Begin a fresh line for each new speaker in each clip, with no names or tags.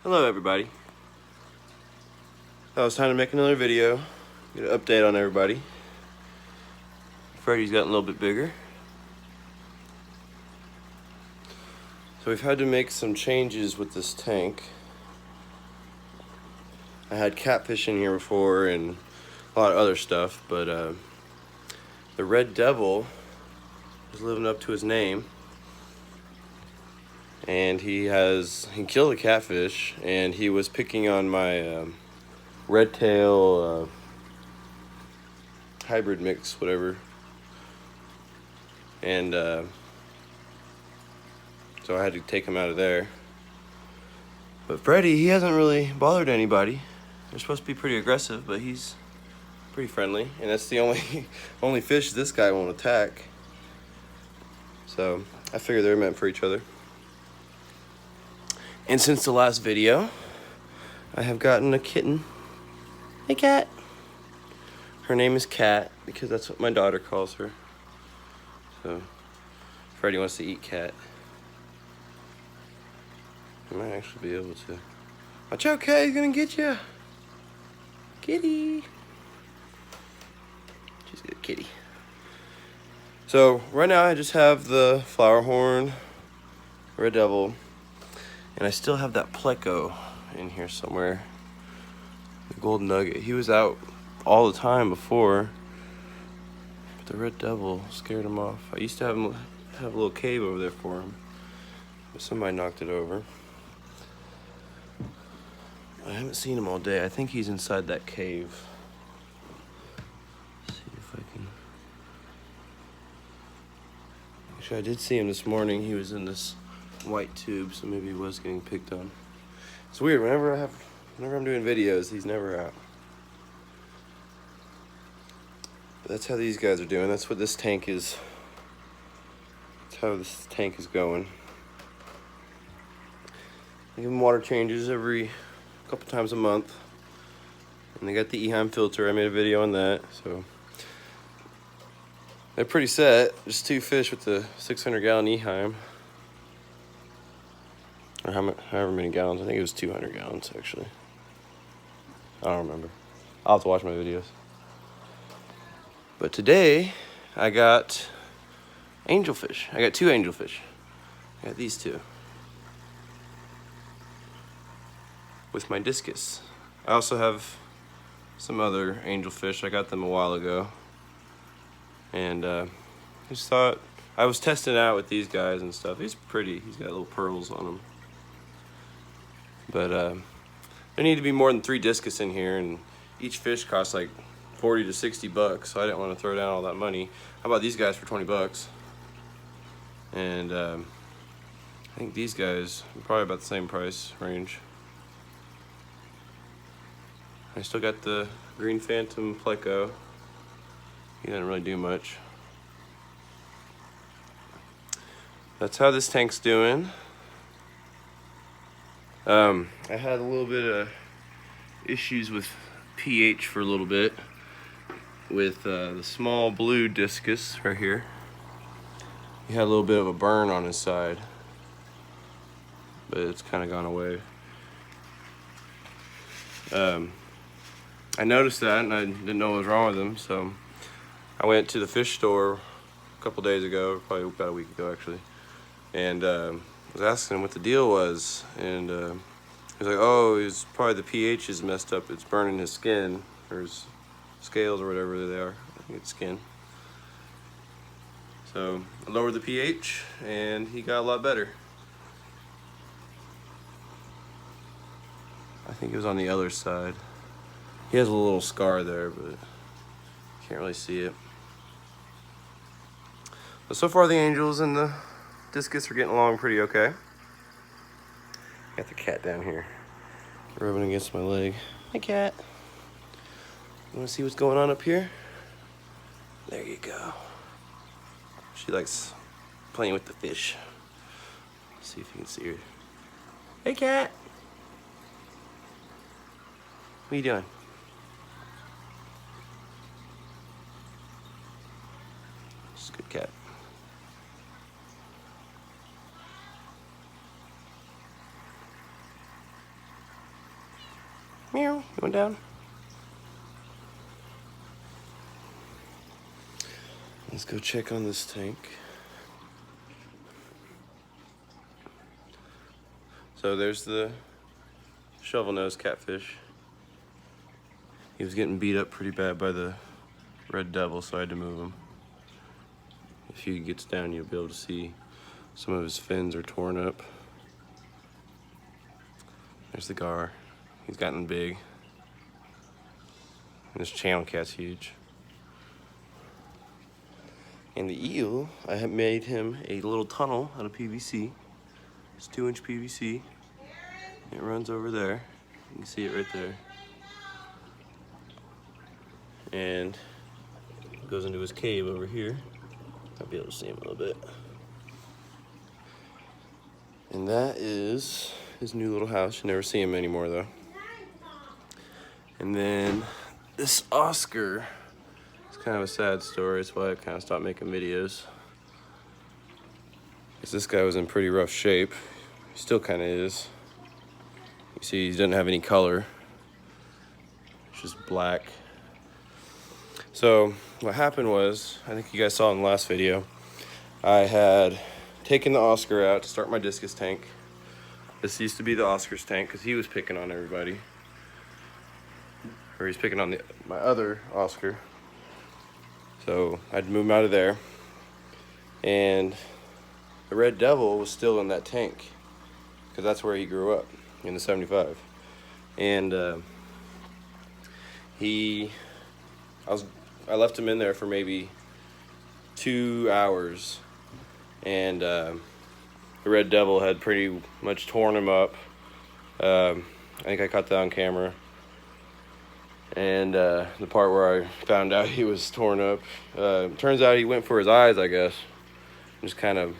Hello everybody. Thought it was time to make another video, get an update on everybody. Freddy's gotten a little bit bigger. So we've had to make some changes with this tank. I had catfish in here before and a lot of other stuff, but the Red Devil is living up to his name. And he killed a catfish, and he was picking on my red tail hybrid mix, whatever. And so I had to take him out of there. But Freddy, he hasn't really bothered anybody. They're supposed to be pretty aggressive, but he's pretty friendly, and that's the only fish this guy won't attack. So I figure they're meant for each other. And since the last video, I have gotten a kitten. Hey, Cat. Her name is Cat because that's what my daughter calls her. So Freddy wants to eat Cat. I might actually be able to. Watch out, Cat, he's gonna get you. Kitty. She's a good kitty. So right now I just have the flower horn, Red Devil, and I still have that Pleco in here somewhere. The Golden Nugget. He was out all the time before, but the Red Devil scared him off. I used to have a little cave over there for him, but somebody knocked it over. I haven't seen him all day. I think he's inside that cave. Let's see if I can. Actually, I did see him this morning. He was in this white tube, so maybe he was getting picked on. It's weird. Whenever I'm doing videos, he's never out. But that's how these guys are doing. That's what this tank is. That's how this tank is going. I give them water changes every couple times a month. And they got the Eheim filter. I made a video on that. So they're pretty set. Just 2 fish with the 600-gallon Eheim. Or however many gallons. I think it was 200 gallons, actually. I don't remember. I'll have to watch my videos. But today, I got angelfish. I got 2 angelfish. I got these 2. With my discus. I also have some other angelfish. I got them a while ago. And I just thought, I was testing out with these guys and stuff. He's pretty. He's got little pearls on him. But there need to be more than 3 discus in here, and each fish costs like 40 to 60 bucks, so I didn't want to throw down all that money. How about these guys for 20 bucks? And I think these guys are probably about the same price range. I still got the Green Phantom Pleco. He doesn't really do much. That's how this tank's doing. I had a little bit of issues with pH for a little bit with the small blue discus right here. He had a little bit of a burn on his side, but it's kind of gone away. I noticed that and I didn't know what was wrong with him, so I went to the fish store a couple days ago, probably about a week ago actually, and was asking him what the deal was, and he was like, oh, it's probably the pH is messed up, it's burning his skin, or his scales or whatever they are. I think it's skin. So I lowered the pH and he got a lot better. I think it was on the other side. He has a little scar there, but can't really see it. But so far the angels and the discus are getting along pretty okay. Got the cat down here, rubbing against my leg. Hi, Cat. You wanna see what's going on up here? There you go. She likes playing with the fish. Let's see if you can see her. Hey, Cat. What are you doing? She's a good cat. Meow. You went down? Let's go check on this tank. So there's the shovel-nosed catfish. He was getting beat up pretty bad by the red devil, so I had to move him. If he gets down, you'll be able to see some of his fins are torn up. There's the gar. He's gotten big. And this channel cat's huge. And the eel, I have made him a little tunnel out of PVC. It's 2-inch PVC. It runs over there. You can see it right there. And it goes into his cave over here. I'll be able to see him a little bit. And that is his new little house. You never see him anymore though. And then this Oscar, it's kind of a sad story. That's why I kind of stopped making videos. Because this guy was in pretty rough shape. He still kind of is. You see, he doesn't have any color. It's just black. So what happened was, I think you guys saw in the last video, I had taken the Oscar out to start my discus tank. This used to be the Oscar's tank because he was picking on everybody. Or he's picking on my other Oscar. So I had to move him out of there. And the red devil was still in that tank because that's where he grew up, in the 75. And I left him in there for maybe 2 hours, and the red devil had pretty much torn him up. I think I caught that on camera. And the part where I found out he was torn up, turns out he went for his eyes, I guess. Just kind of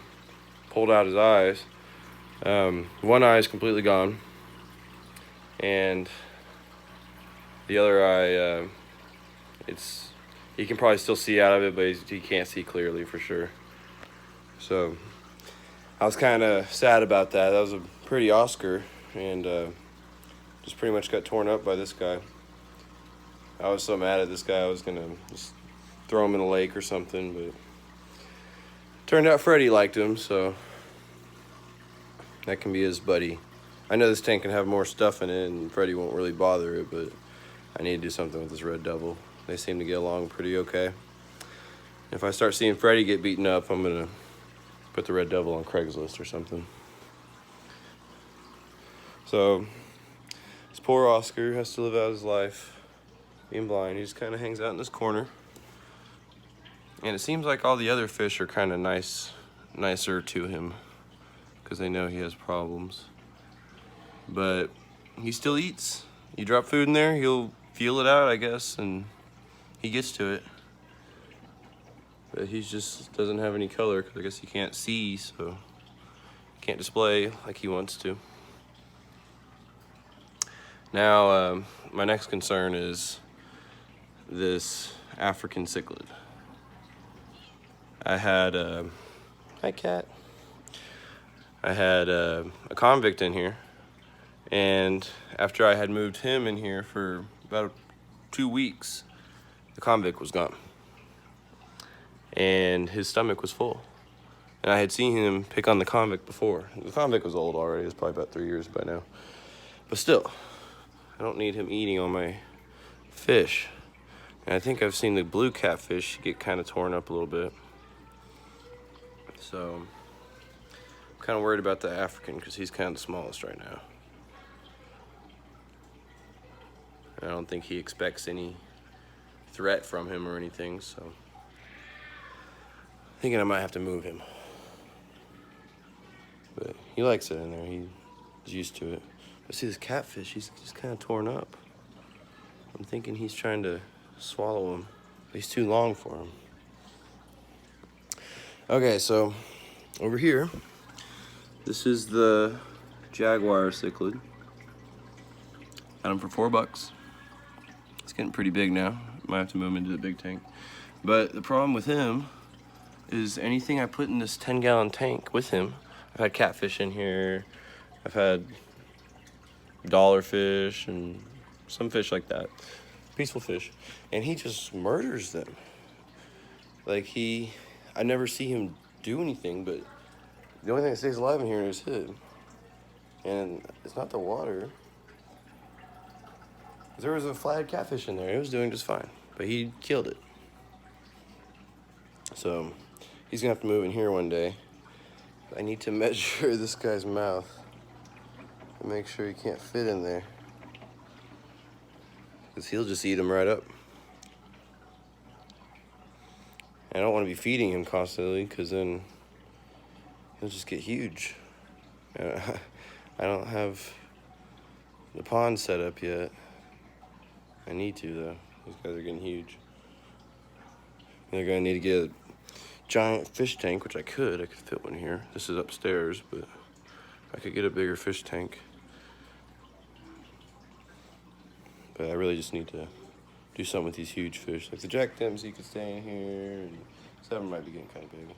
pulled out his eyes. One eye is completely gone, and the other eye, you can probably still see out of it, but he can't see clearly for sure. So I was kind of sad about that. That was a pretty Oscar, and just pretty much got torn up by this guy. I was so mad at this guy, I was gonna just throw him in a lake or something, but turned out Freddie liked him, so that can be his buddy. I know this tank can have more stuff in it, and Freddie won't really bother it, but I need to do something with this red devil. They seem to get along pretty okay. If I start seeing Freddie get beaten up, I'm gonna put the red devil on Craigslist or something. So this poor Oscar has to live out his life being blind. He just kind of hangs out in this corner. And it seems like all the other fish are kind of nicer to him because they know he has problems. But he still eats. You drop food in there, he'll feel it out, I guess, and he gets to it. But he just doesn't have any color because I guess he can't see, so he can't display like he wants to. Now, my next concern is this African cichlid. I had hi cat. I had a convict in here, and after I had moved him in here for about 2 weeks, the convict was gone, and his stomach was full. And I had seen him pick on the convict before. The convict was old already; it was probably about 3 years by now. But still, I don't need him eating on my fish. And I think I've seen the blue catfish get kind of torn up a little bit. So I'm kind of worried about the African because he's kind of the smallest right now. I don't think he expects any threat from him or anything, so I'm thinking I might have to move him. But he likes it in there. He's used to it. But see this catfish, he's just kind of torn up. I'm thinking he's trying to swallow him. He's too long for him. Okay, so over here, this is the jaguar cichlid. Got him for $4. It's getting pretty big now. Might have to move him into the big tank. But the problem with him is anything I put in this 10-gallon tank with him, I've had catfish in here, I've had dollarfish and some fish like that, peaceful fish, and he just murders them. Like I never see him do anything, but the only thing that stays alive in here is his head. And it's not the water. There was a flathead catfish in there. It was doing just fine, but he killed it. So he's gonna have to move in here one day. I need to measure this guy's mouth and make sure he can't fit in there, because he'll just eat him right up. And I don't want to be feeding him constantly, because then he'll just get huge. I don't have the pond set up yet. I need to, though. These guys are getting huge. They're gonna need to get a giant fish tank, which I could fit one here. This is upstairs, but I could get a bigger fish tank. But I really just need to do something with these huge fish. Like the Jack Dempsey could stay in here, and some of them might be getting kind of big.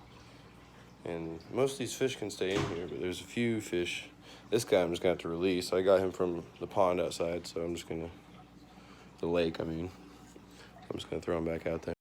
And most of these fish can stay in here, but there's a few fish. This guy I'm just gonna have to release. I got him from the pond outside, so I'm just gonna, the lake, I mean. I'm just gonna throw him back out there.